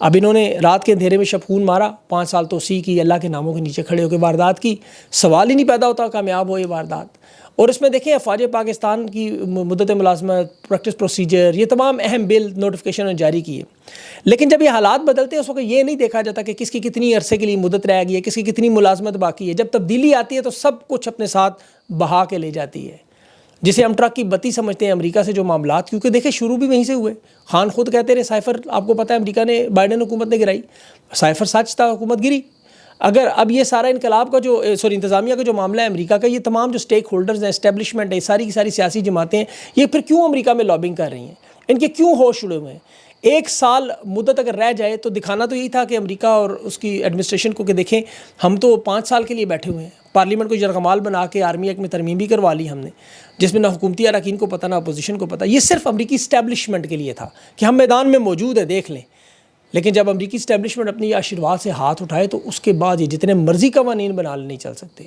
اب انہوں نے رات کے اندھیرے میں شب خون مارا، 5 سال توسیع کی، اللہ کے ناموں کے نیچے کھڑے ہو کے واردات کی، سوال ہی نہیں پیدا ہوتا کامیاب ہو یہ واردات۔ اور اس میں دیکھیں افواج پاکستان کی مدت ملازمت، پریکٹس پروسیجر، یہ تمام اہم بل نوٹیفیکیشن جاری کیے، لیکن جب یہ حالات بدلتے ہیں اس وقت یہ نہیں دیکھا جاتا کہ کس کی کتنی عرصے کے لیے مدت رہ گئی ہے، کس کی کتنی ملازمت باقی ہے۔ جب تبدیلی آتی ہے تو سب کچھ اپنے ساتھ بہا کے لے جاتی ہے، جسے ہم ٹرک کی بتی سمجھتے ہیں امریکہ سے جو معاملات، کیونکہ دیکھیں شروع بھی وہیں سے ہوئے۔ خان خود کہتے رہے سائفر، آپ کو پتہ ہے امریکہ نے بائیڈن حکومت نے گرائی، سائفر سچ تھا، حکومت گری۔ اگر اب یہ سارا انقلاب کا جو انتظامیہ کا جو معاملہ ہے امریکہ کا، یہ تمام جو سٹیک ہولڈرز ہیں، اسٹیبلشمنٹ ہے، ساری کی ساری سیاسی جماعتیں ہیں، یہ پھر کیوں امریکہ میں لابنگ کر رہی ہیں؟ ان کے کیوں ہوش اڑے ہوئے ہیں؟ 1 سال مدت اگر رہ جائے تو دکھانا تو یہی تھا کہ امریکہ اور اس کی ایڈمنسٹریشن کو کہ دیکھیں ہم تو 5 سال کے لیے بیٹھے ہوئے ہیں، پارلیمنٹ کو یرغمال بنا کے آرمی ایکٹ میں ترمیم بھی کروا لی ہم نے، جس میں نہ حکومتی اراکین کو پتہ نہ اپوزیشن کو پتہ۔ یہ صرف امریکی اسٹیبلشمنٹ کے لیے تھا کہ ہم میدان میں موجود ہیں، دیکھ لیں۔ لیکن جب امریکی اسٹیبلشمنٹ اپنی آشرواد سے ہاتھ اٹھائے تو اس کے بعد یہ جتنے مرضی قوانین بنا لے نہیں چل سکتے۔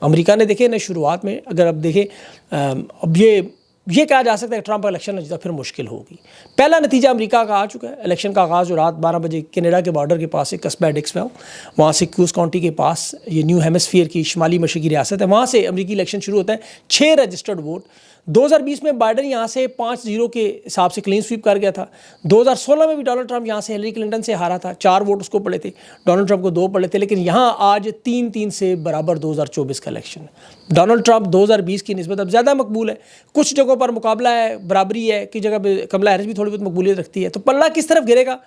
امریکہ نے دیکھیں نا شروعات میں، اگر اب دیکھیں اب یہ کہا جا سکتا ہے کہ ٹرمپ الیکشن نہ جیتا پھر مشکل ہوگی۔ پہلا نتیجہ امریکہ کا آ چکا ہے، الیکشن کا آغاز جو رات 12 بجے کینیڈا کے بارڈر کے پاس ایک قصبہ ڈکسویل، وہاں سے کیوز کاؤنٹی کے پاس، یہ نیو ہیمسفیئر کی شمالی مشرقی ریاست ہے، وہاں سے امریکی الیکشن شروع ہوتا ہے۔ 6 رجسٹرڈ ووٹ۔ 2020 میں بائیڈن یہاں سے 5-0 کے حساب سے کلین سویپ کر گیا تھا۔ 2016 میں بھی ڈونلڈ ٹرمپ یہاں سے ہلری کلنٹن سے ہارا تھا، 4 ووٹ اس کو پڑے تھے، ڈونلڈ ٹرمپ کو 2 پڑے تھے، لیکن یہاں آج 3-3 سے برابر 2024 کا الیکشن ہے۔ ڈونلڈ ٹرمپ 2020 کی نسبت اب زیادہ مقبول ہے، کچھ جگہوں پر مقابلہ ہے، برابری ہے، کئی جگہ پہ کملا ہیرس بھی تھوڑی بہت مقبولیت رکھتی ہے۔ تو پلہ کس طرف گرے گا؟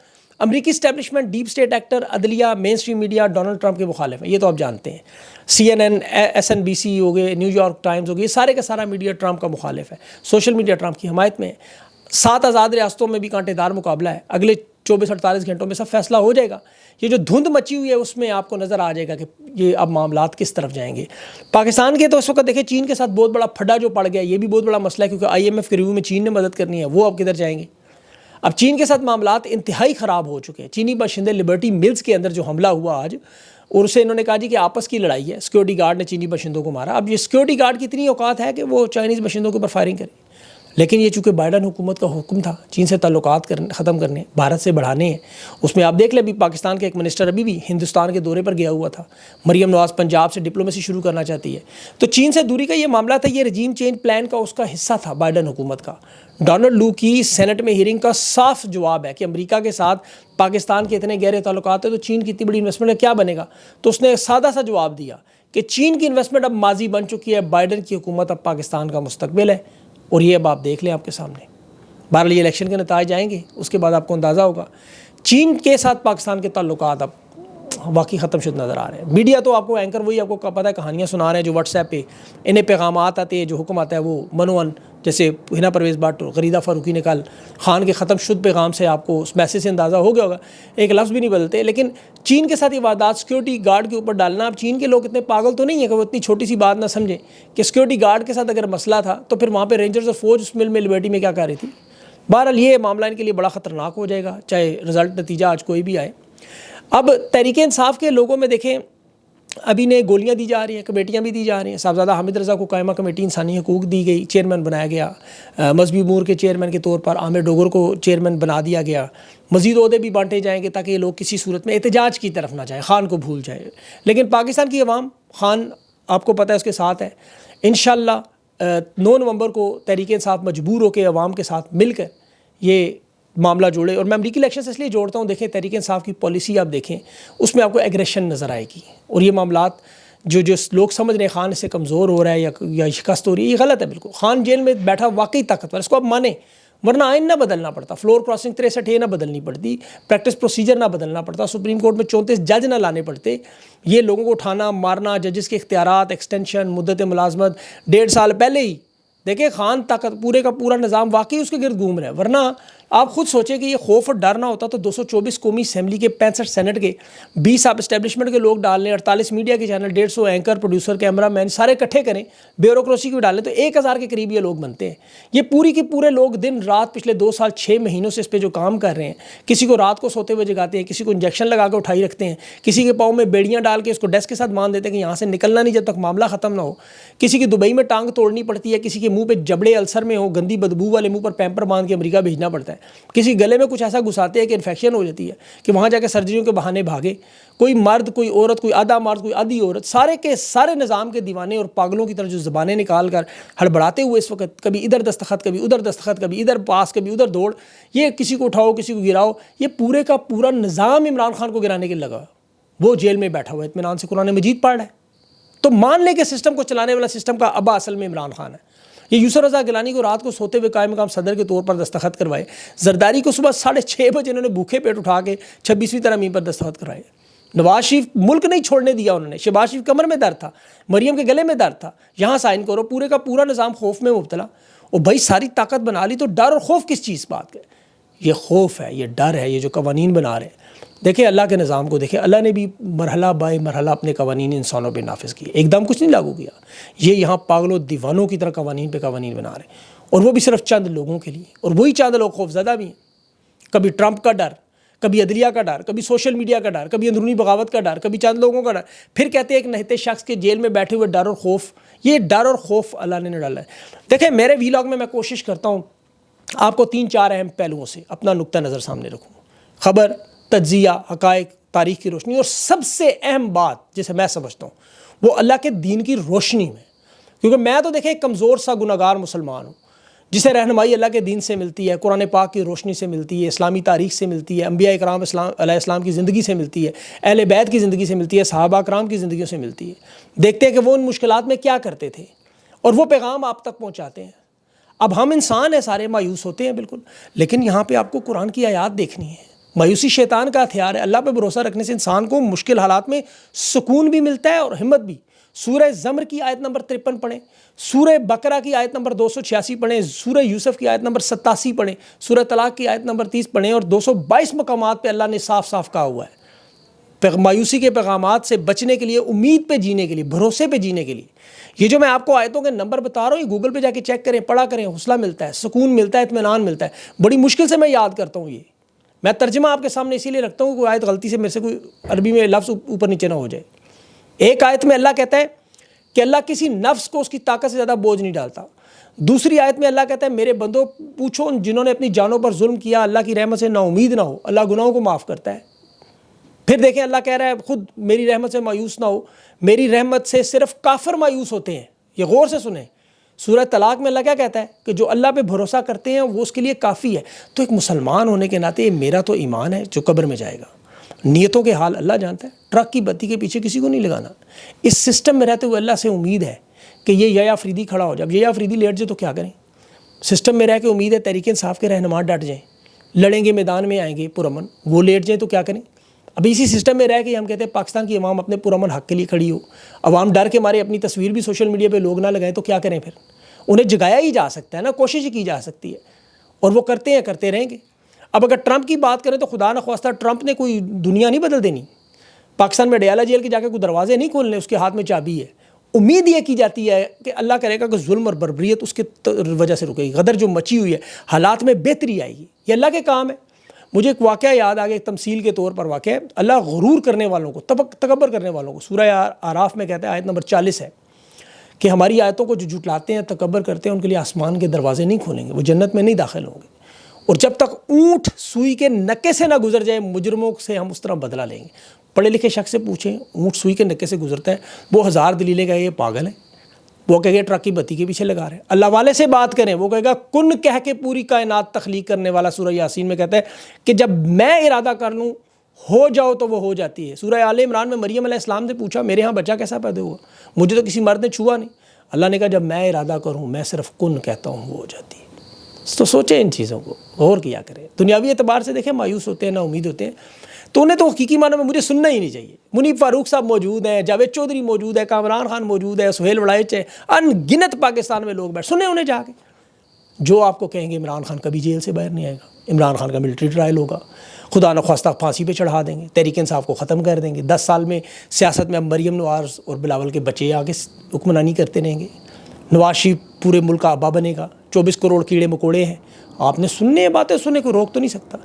امریکی اسٹیبلشمنٹ، ڈیپ اسٹیٹ ایکٹر، عدلیہ، مین اسٹریم میڈیا ڈونلڈ ٹرمپ کے مخالف ہیں، یہ تو آپ جانتے ہیں۔ CNN، SNBC ہو گئے، نیو یارک ٹائمز ہو گئی، یہ سارے کا سارا میڈیا ٹرمپ کا مخالف ہے، سوشل میڈیا ٹرمپ کی حمایت میں ہے۔ 7 آزاد ریاستوں میں بھی کانٹے دار مقابلہ ہے، اگلے 24-48 گھنٹوں میں سب فیصلہ ہو جائے گا۔ یہ جو دھند مچی ہوئی ہے اس میں آپ کو نظر آ جائے گا کہ یہ اب معاملات کس طرف جائیں گے۔ پاکستان کے تو اس وقت دیکھیں چین کے ساتھ بہت بڑا پھڈا جو پڑ گیا، یہ بھی بہت بڑا مسئلہ ہے، کیونکہ IMF کے ریویو میں چین نے مدد کرنی ہے، وہ اب کدھر جائیں گے؟ اب چین کے ساتھ معاملات انتہائی خراب ہو چکے ہیں۔ چینی باشندے لبرٹی ملز کے اندر جو حملہ ہوا آج، اور اسے انہوں نے کہا جی کہ آپس کی لڑائی ہے، سیکورٹی گارڈ نے چینی باشندوں کو مارا۔ اب یہ سیکورٹی گارڈ کی اتنی اوقات ہے کہ وہ چائنیز باشندوں کے اوپر فائرنگ کرے، لیکن یہ چونکہ بائیڈن حکومت کا حکم تھا چین سے تعلقات ختم کرنے، بھارت سے بڑھانے ہیں، اس میں آپ دیکھ لیں ابھی پاکستان کے ایک منسٹر ابھی بھی ہندوستان کے دورے پر گیا ہوا تھا، مریم نواز پنجاب سے ڈپلومیسی شروع کرنا چاہتی ہے۔ تو چین سے دوری کا یہ معاملہ تھا، یہ رجیم چینج پلان کا اس کا حصہ تھا بائیڈن حکومت کا۔ ڈونلڈ لو کی سینٹ میں ہیرنگ کا صاف جواب ہے کہ امریکہ کے ساتھ پاکستان کے اتنے گہرے تعلقات ہیں تو چین کی اتنی بڑی انویسٹمنٹ کا کیا بنے گا؟ تو اس نے ایک سادہ سا جواب دیا کہ چین کی انویسٹمنٹ اب ماضی بن چکی ہے، بائیڈن کی حکومت اب پاکستان کا مستقبل ہے، اور یہ اب آپ دیکھ لیں آپ کے سامنے۔ بہرحال یہ الیکشن کے نتائج آئیں گے، اس کے بعد آپ کو اندازہ ہوگا۔ چین کے ساتھ پاکستان کے تعلقات اب واقعی ختم شد نظر آ رہے ہیں۔ میڈیا تو آپ کو اینکر وہی آپ کو پتہ ہے کہانیاں سنا رہے ہیں جو واٹس ایپ پہ انہیں پیغامات آتے ہیں، جو حکم آتا ہے وہ منوان، جیسے ہنا پرویز بٹ، غریدہ فاروقی نے کل خان کے ختم شد پیغام سے آپ کو اس میسیج سے اندازہ ہو گیا ہوگا، ایک لفظ بھی نہیں بدلتے۔ لیکن چین کے ساتھ یہ واردات سیکورٹی گارڈ کے اوپر ڈالنا، اب چین کے لوگ اتنے پاگل تو نہیں ہیں کہ وہ اتنی چھوٹی سی بات نہ سمجھیں کہ سیکورٹی گارڈ کے ساتھ اگر مسئلہ تھا تو پھر وہاں پہ رینجرز اور فوج اس مل میں لبرٹی میں کیا کر رہی تھی۔ بہرحال یہ معاملہ ان کے لیے بڑا خطرناک ہو جائے گا، چاہے رزلٹ نتیجہ آج کوئی بھی آئے۔ اب تحریک انصاف کے لوگوں میں دیکھیں ابھی نے گولیاں دی جا رہی ہیں، کمیٹیاں بھی دی جا رہی ہیں۔ صاحبزادہ حامد رضا کو قائمہ کمیٹی انسانی حقوق دی گئی، چیئرمین بنایا گیا۔ مذہبی امور کے چیئرمین کے طور پر عامر ڈوگر کو چیئرمین بنا دیا گیا۔ مزید عہدے بھی بانٹے جائیں گے تاکہ یہ لوگ کسی صورت میں احتجاج کی طرف نہ جائیں، خان کو بھول جائے۔ لیکن پاکستان کی عوام، خان آپ کو پتہ ہے اس کے ساتھ ہے۔ انشاءاللہ 9 نومبر کو تحریک انصاف مجبور ہو کے عوام کے ساتھ مل کر یہ معاملہ جوڑے، اور میں امریکی الیکشن سے اس لیے جوڑتا ہوں، دیکھیں تحریک انصاف کی پالیسی آپ دیکھیں، اس میں آپ کو ایگریشن نظر آئے گی، اور یہ معاملات جو لوگ سمجھ رہے ہیں خان اس سے کمزور ہو رہا ہے یا شکست ہو رہی ہے، یہ غلط ہے بالکل۔ خان جیل میں بیٹھا واقعی طاقتور، اس کو آپ مانیں، ورنہ آئین نہ بدلنا پڑتا، فلور کراسنگ 63A نہ بدلنی پڑتی، پریکٹس پروسیجر نہ بدلنا پڑتا، سپریم کورٹ میں 34 جج نہ لانے پڑتے، یہ لوگوں کو اٹھانا مارنا، ججز کے اختیارات، ایکسٹینشن، مدت ملازمت 1.5 سال پہلے ہی دیکھیں خان طاقت پورے کا پورا نظام واقعی اس کے گرد گھوم رہا ہے۔ ورنہ آپ خود سوچیں کہ یہ خوف اور ڈر نہ ہوتا تو 224 قومی اسمبلی کے 65 سینٹ کے 20 آپ اسٹیبلشمنٹ کے لوگ ڈال لیں، 48 میڈیا کے چینل، 150 اینکر، پروڈیوسر، کیمرہ مین سارے اکٹھے کریں، بیوروکریسی کو ڈالیں تو 1000 کے قریب یہ لوگ بنتے ہیں۔ یہ پوری کی پورے لوگ دن رات پچھلے 2 سال 6 مہینوں سے اس پہ جو کام کر رہے ہیں، کسی کو رات کو سوتے ہوئے جگاتے ہیں، کسی کو انجیکشن لگا کے اٹھائی رکھتے ہیں، کسی کے پاؤں میں بیڑیاں ڈال کے اس کو ڈیسک کے ساتھ باندھ دیتے ہیں کہ یہاں سے نکلنا نہیں جب تک معاملہ ختم نہ ہو، کسی کی دبئی میں ٹانگ توڑنی پڑتی ہے، کسی کے منہ پہ جبڑے السر میں ہو، گندی بدبو والے منہ پر پیمپر باندھ کے امریکہ بھیجنا پڑتا ہے۔ کسی گلے میں کچھ ایسا گھساتے ہیں کہ انفیکشن ہو جاتی ہے کہ وہاں جا کے سرجریوں کے بہانے بھاگے. کوئی مرد، کوئی عورت، کوئی آدھا مرد، کوئی آدھی عورت، سارے کے سارے نظام کے دیوانے اور پاگلوں کی طرح جو زبانیں نکال کر ہڑبڑاتے ہوئے اس وقت کبھی ادھر دستخط، کبھی ادھر دستخط، کبھی ادھر پاس، کبھی ادھر دوڑ، یہ کسی کو اٹھاؤ کسی کو گراؤ، یہ پورے کا پورا نظام عمران خان کو گرانے کے لگا. وہ جیل میں بیٹھا ہوا ہے، اطمینان سے قرآن مجید پڑھ رہا ہے. تو مان لیں کہ سسٹم کو چلانے والا سسٹم کا ابا اصل میں عمران خان ہے. یہ یوسف رضا گیلانی کو رات کو سوتے ہوئے قائم مقام صدر کے طور پر دستخط کروائے. زرداری کو صبح 6:30 بجے انہوں نے بھوکے پیٹ اٹھا کے 26ویں ترمیم پر دستخط کروائے. نواز شریف ملک نہیں چھوڑنے دیا انہوں نے. شہباز شریف کمر میں درد تھا، مریم کے گلے میں درد تھا، یہاں سائن کرو. پورے کا پورا نظام خوف میں مبتلا. اور بھائی ساری طاقت بنا لی تو ڈر اور خوف کس چیز بات کا؟ یہ خوف ہے، یہ ڈر ہے، یہ جو قوانین بنا رہے ہیں. دیکھیں اللہ کے نظام کو دیکھیں، اللہ نے بھی مرحلہ بائی مرحلہ اپنے قوانین انسانوں پہ نافذ کیے، ایک دم کچھ نہیں لاگو کیا. یہ یہاں پاگلوں دیوانوں کی طرح قوانین پہ قوانین بنا رہے ہیں، اور وہ بھی صرف چند لوگوں کے لیے. اور وہی چند لوگ خوف زدہ بھی ہیں. کبھی ٹرمپ کا ڈر، کبھی عدلیہ کا ڈر، کبھی سوشل میڈیا کا ڈر، کبھی اندرونی بغاوت کا ڈر، کبھی چند لوگوں کا ڈر. پھر کہتے ہیں ایک نہتے شخص کے جیل میں بیٹھے ہوئے ڈر اور خوف. یہ ڈر اور خوف اللہ نے ڈالا ہے. دیکھیں میرے ویلاگ میں کوشش کرتا ہوں آپ کو 3-4 اہم پہلوؤں سے اپنا نقطہ نظر سامنے رکھوں. خبر، تجزیہ، حقائق، تاریخ کی روشنی، اور سب سے اہم بات جسے میں سمجھتا ہوں وہ اللہ کے دین کی روشنی میں. کیونکہ میں تو دیکھیں ایک کمزور سا گناہگار مسلمان ہوں جسے رہنمائی اللہ کے دین سے ملتی ہے، قرآن پاک کی روشنی سے ملتی ہے، اسلامی تاریخ سے ملتی ہے، انبیاء اکرام علیہ السلام کی زندگی سے ملتی ہے، اہل بیت کی زندگی سے ملتی ہے، صحابہ اکرام کی زندگیوں سے ملتی ہے. دیکھتے ہیں کہ وہ ان مشکلات میں کیا کرتے تھے اور وہ پیغام آپ تک پہنچاتے ہیں. اب ہم انسان ہیں، سارے مایوس ہوتے ہیں بالکل، لیکن یہاں پہ آپ کو قرآن کی آیات دیکھنی ہے. مایوسی شیطان کا ہتھیار ہے. اللہ پہ بھروسہ رکھنے سے انسان کو مشکل حالات میں سکون بھی ملتا ہے اور ہمت بھی. سورہ زمر کی آیت نمبر 53 پڑھیں، سورہ بقرہ کی آیت نمبر 286 پڑھیں، سورہ یوسف کی آیت نمبر 87 پڑھیں، سورہ طلاق کی آیت نمبر 30 پڑھیں، اور 222 مقامات پہ اللہ نے صاف صاف کہا ہوا ہے مایوسی کے پیغامات سے بچنے کے لیے، امید پہ جینے کے لیے، بھروسے پہ جینے کے لیے. یہ جو میں آپ کو آیتوں کے نمبر بتا رہا ہوں، یہ گوگل پہ جا کے چیک کریں، پڑھا کریں، حوصلہ ملتا ہے، سکون ملتا ہے، اطمینان ملتا ہے. بڑی مشکل سے میں یاد کرتا ہوں. یہ میں ترجمہ آپ کے سامنے اسی لیے رکھتا ہوں کہ کوئی آیت غلطی سے میرے سے کوئی عربی میں لفظ اوپر نیچے نہ ہو جائے. ایک آیت میں اللہ کہتا ہے کہ اللہ کسی نفس کو اس کی طاقت سے زیادہ بوجھ نہیں ڈالتا. دوسری آیت میں اللہ کہتا ہے میرے بندوں پوچھو جنہوں نے اپنی جانوں پر ظلم کیا، اللہ کی رحمت سے نا امید نہ ہو، اللہ گناہوں کو معاف کرتا ہے. پھر دیکھیں اللہ کہہ رہا ہے خود میری رحمت سے مایوس نہ ہو، میری رحمت سے صرف کافر مایوس ہوتے ہیں. یہ غور سے سنیں. سورہ طلاق میں اللہ کیا کہتا ہے کہ جو اللہ پہ بھروسہ کرتے ہیں وہ اس کے لیے کافی ہے. تو ایک مسلمان ہونے کے ناطے میرا تو ایمان ہے جو قبر میں جائے گا. نیتوں کے حال اللہ جانتا ہے. ٹرک کی بتی کے پیچھے کسی کو نہیں لگانا. اس سسٹم میں رہتے ہوئے اللہ سے امید ہے کہ یہ یا فریدی کھڑا ہو جائے. اب یا فریدی لیٹ جائے تو کیا کریں؟ سسٹم میں رہ کے امید ہے تحریک انصاف کے رہنما ڈٹ جائیں، لڑیں گے، میدان میں آئیں گے پرامن، وہ لیٹ جائیں تو کیا کریں؟ ابھی اسی سسٹم میں رہ کے ہم کہتے ہیں پاکستان کی عوام اپنے پرامن حق کے لیے کھڑی ہو. عوام ڈر کے مارے اپنی تصویر بھی سوشل میڈیا پہ لوگ نہ لگائیں تو کیا کریں؟ پھر انہیں جگایا ہی جا سکتا ہے نا، کوشش ہی کی جا سکتی ہے، اور وہ کرتے ہیں، کرتے رہیں گے. اب اگر ٹرمپ کی بات کریں تو خدا نخواستہ ٹرمپ نے کوئی دنیا نہیں بدل دینی. پاکستان میں ڈیالہ جیل کے جا کے کوئی دروازے نہیں کھولنے، اس کے ہاتھ میں چابی ہے. امید یہ کی جاتی ہے کہ اللہ کرے گا کہ ظلم اور بربریت اس کے وجہ سے رکے گی، غدر جو مچی ہوئی ہے حالات میں بہتری آئے گی. یہ اللہ کے کام ہے. مجھے ایک واقعہ یاد آ گیا، ایک تمثیل کے طور پر واقعہ ہے. اللہ غرور کرنے والوں کو، تکبر کرنے والوں کو، سورہ اعراف میں کہتا ہے آیت نمبر 40 ہے کہ ہماری آیتوں کو جو جھٹلاتے ہیں، تکبر کرتے ہیں، ان کے لیے آسمان کے دروازے نہیں کھولیں گے، وہ جنت میں نہیں داخل ہوں گے. اور جب تک اونٹ سوئی کے نکے سے نہ گزر جائے مجرموں سے ہم اس طرح بدلہ لیں گے. پڑھے لکھے شخص سے پوچھیں اونٹ سوئی کے نکے سے گزرتا ہے، وہ 1000 دلیلیں گا یہ پاگل ہے. وہ کہے گا ٹرک کی بتی کے پیچھے لگا رہے ہیں. اللہ والے سے بات کریں، وہ کہے گا کن کہہ کے پوری کائنات تخلیق کرنے والا. سورہ یاسین میں کہتا ہے کہ جب میں ارادہ کر لوں ہو جاؤ تو وہ ہو جاتی ہے. سورہ آل عمران میں مریم علیہ السلام سے پوچھا میرے ہاں بچہ کیسا پیدا ہوا؟ مجھے تو کسی مرد نے چھوا نہیں. اللہ نے کہا جب میں ارادہ کروں، میں صرف کن کہتا ہوں، وہ ہو جاتی ہے. تو سوچیں ان چیزوں کو، غور کیا کریں. دنیاوی اعتبار سے دیکھیں مایوس ہوتے ہیں، نا امید ہوتے ہیں، تو انہیں تو حقیقی معنی میں مجھے سننا ہی نہیں چاہیے. منیب فاروق صاحب موجود ہیں، جاوید چودھری موجود ہے، کامران خان موجود ہے، سہیل وڑائچ ہے، ان گنت پاکستان میں لوگ بیٹھ سنیں انہیں جا کے. جو آپ کو کہیں گے عمران خان کبھی جیل سے باہر نہیں آئے گا، عمران خان کا ملٹری ٹرائل ہوگا، خدا نخواستہ پھانسی پہ چڑھا دیں گے، تحریک انصاف کو ختم کر دیں گے. 10 سال میں سیاست میں اب مریم نواز اور بلاول کے بچے آگے حکمرانی کرتے رہیں گے. نواز شریف پورے ملک کا آبا بنے گا. 24 کروڑ کیڑے مکوڑے ہیں. آپ نے سننے باتیں سننے کو روک تو نہیں سکتا.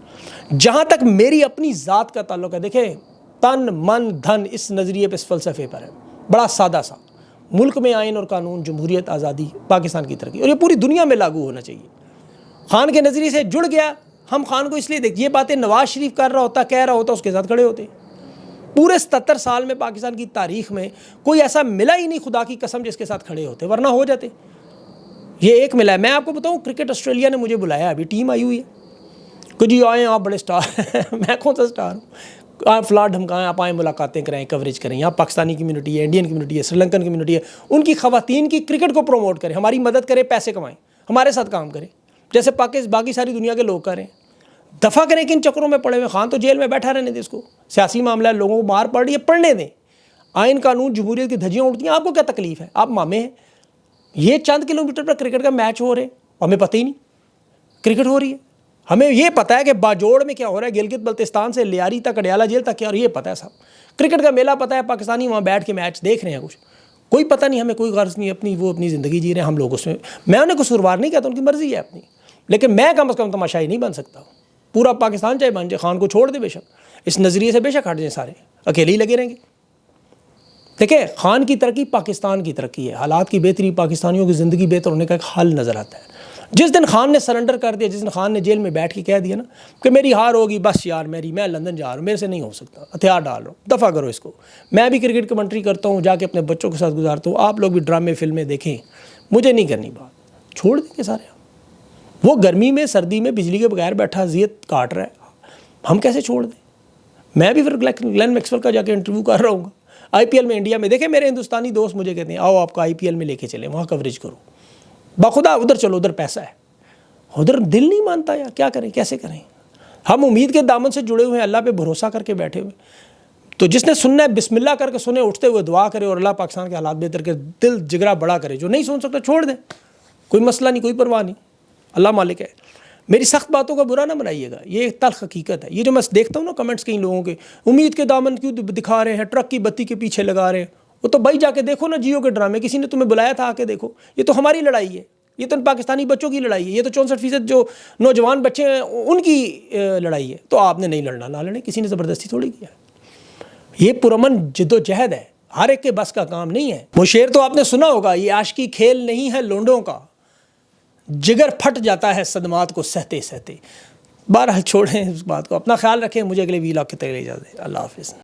جہاں تک میری اپنی ذات کا تعلق ہے، دیکھیں تن من دھن اس نظریے پہ، اس فلسفے پر ہے، بڑا سادہ سا. ملک میں آئین اور قانون، جمہوریت، آزادی، پاکستان کی ترقی، اور یہ پوری دنیا میں لاگو ہونا چاہیے. خان کے نظریے سے جڑ گیا ہم خان کو اس لیے دیکھ، یہ باتیں نواز شریف کر رہا ہوتا، کہہ رہا ہوتا، اس کے ساتھ کھڑے ہوتے. پورے 77 سال میں پاکستان کی تاریخ میں کوئی ایسا ملا ہی نہیں خدا کی قسم جس کے ساتھ کھڑے ہوتے، ورنہ ہو جاتے. یہ ایک ملا ہے. میں آپ کو بتاؤں، کرکٹ آسٹریلیا نے مجھے بلایا، ابھی ٹیم آئی ہوئی ہے کہ جی آئیں آپ بڑے سٹار ہیں. میں کون سا سٹار ہوں؟ آپ فلاٹ ڈھمکائیں، آپ آئیں ملاقاتیں کریں، کوریج کریں. یہاں پاکستانی کمیونٹی ہے، انڈین کمیونٹی ہے، سری لنکن کمیونٹی ہے، ان کی خواتین کی کرکٹ کو پروموٹ کریں، ہماری مدد کریں، پیسے کمائیں، ہمارے ساتھ کام کریں جیسے باقی ساری دنیا کے لوگ کریں. دفع کریں کہ ان چکروں میں پڑے ہوئے. خان تو جیل میں بیٹھا رہنے دیں اس کو، سیاسی معاملہ ہے، لوگوں کو مار پڑ رہی ہے، پڑھنے دیں. آئین قانون جمہوریت کی دھجیاں اڑتی ہیں، آپ کو کیا تکلیف ہے؟ آپ مامے ہیں. یہ چند کلومیٹر پر کرکٹ کا میچ ہو رہے ہیں، ہمیں پتہ ہی نہیں کرکٹ ہو رہی ہے. ہمیں یہ پتہ ہے کہ باجوڑ میں کیا ہو رہا ہے، گلگت بلتستان سے لیاری تک، اڈیالہ جیل تک کیا، اور یہ پتہ ہے صاحب. کرکٹ کا میلہ پتہ ہے، پاکستانی وہاں بیٹھ کے میچ دیکھ رہے ہیں. کچھ کوئی پتہ نہیں، ہمیں کوئی غرض نہیں، وہ اپنی زندگی جی رہے ہیں، ہم لوگ اس میں انہیں قصوروار نہیں کہتا، ان کی مرضی ہے اپنی. لیکن میں کم از کم تماشائی نہیں بن سکتا. پورا پاکستان چاہے بن جائے، خان کو چھوڑ دے بے شک، اس نظریے سے بے شک ہٹ جائیں، سارے اکیلے ہی لگے رہیں گے. دیکھیں، خان کی ترقی پاکستان کی ترقی ہے، حالات کی بہتری، پاکستانیوں کی زندگی بہتر ہونے کا ایک حل نظر آتا ہے. جس دن خان نے سرنڈر کر دیا، جس دن خان نے جیل میں بیٹھ کے کہہ دیا نا کہ میری ہار ہوگی، بس یار میں لندن جا رہا ہوں، میرے سے نہیں ہو سکتا، ہتھیار ڈال رہا ہوں، دفع کرو اس کو. میں بھی کرکٹ کمنٹری کرتا ہوں، جا کے اپنے بچوں کے ساتھ گزارتا ہوں. آپ لوگ بھی ڈرامے فلمیں دیکھیں، مجھے نہیں کرنی بات. چھوڑ دیں گے سارے. وہ گرمی میں سردی میں بجلی کے بغیر بیٹھا اذیت کاٹ رہا ہے، ہم کیسے چھوڑ دیں؟ میں بھی پھر گلین میکسویل کا جا کے انٹرویو کر رہا ہوں گا. آئی پی ایل میں انڈیا میں دیکھیں، میرے ہندوستانی دوست مجھے کہتے ہیں آؤ آپ کو آئی پی ایل میں لے کے چلیں، وہاں کوریج کرو. بخدا ادھر چلو، ادھر پیسہ ہے، ادھر دل نہیں مانتا یار، کیا کریں، کیسے کریں؟ ہم امید کے دامن سے جڑے ہوئے ہیں، اللہ پہ بھروسہ کر کے بیٹھے ہوئے. تو جس نے سننا ہے بسم اللہ کر کے سنے، اٹھتے ہوئے دعا کرے اور اللہ پاکستان کے حالات بہتر کے دل جگرا بڑا کرے. جو نہیں سن سکتا چھوڑ دیں، کوئی مسئلہ نہیں، کوئی پرواہ نہیں، اللہ مالک ہے. میری سخت باتوں کا برا نہ بنائیے گا، یہ ایک تلخ حقیقت ہے. یہ جو میں دیکھتا ہوں نا کمنٹس کئی لوگوں کے، امید کے دامن کیوں دکھا رہے ہیں، ٹرک کی بتی کے پیچھے لگا رہے ہیں. وہ تو بھائی جا کے دیکھو نا جیو کے ڈرامے، کسی نے تمہیں بلایا تھا آ کے دیکھو. یہ تو ہماری لڑائی ہے، یہ تو پاکستانی بچوں کی لڑائی ہے، یہ تو 64% جو نوجوان بچے ہیں ان کی لڑائی ہے. تو آپ نے نہیں لڑنا، نہ لڑیں، کسی نے زبردستی تھوڑی کیا. یہ پرامن جد و جہد ہے، ہر ایک کے بس کا کام نہیں ہے. وہ شعر تو آپ نے سنا ہوگا، یہ عاشقی کھیل نہیں ہے لونڈوں کا، جگر پھٹ جاتا ہے صدمات کو سہتے سہتے. بہرحال چھوڑیں اس بات کو، اپنا خیال رکھیں. مجھے اگلے ویلاگ کے تک لے جاتے. اللہ حافظ.